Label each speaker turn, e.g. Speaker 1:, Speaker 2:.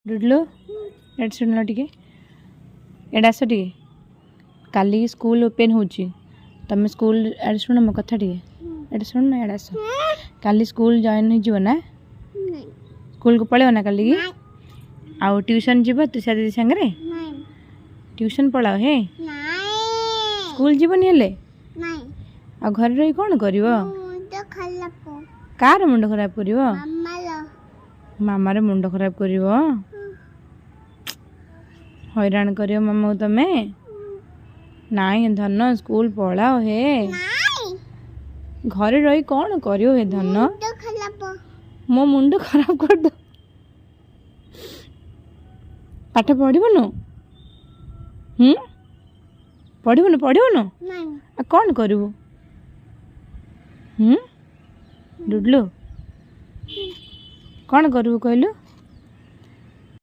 Speaker 1: डुडलू add शुण टे ADAS टे काली school open हो तुम स्कूल एड शुण मो कथा टे एड शुण ना एडास काली स्कूल जॉइन हो ना स्कूल को पढ़ो ना काली आउ ट्यूशन जीव तुषा दीदी सांगे ट्यूशन पढ़ाओ हे स्कूल जीवन हेले आ घर रही कौन कर कार मुंड खराब कर मामार मुंड खराब कर हैरान कर मामा तमे नाई धन स्कूल पढ़ाओ हे घरे रही कौन कर हे धन मो मुंड खराब कर दो पाठ पढ़बनु पढ़बनु आ कौन करू डुडलू कौन करू कहलु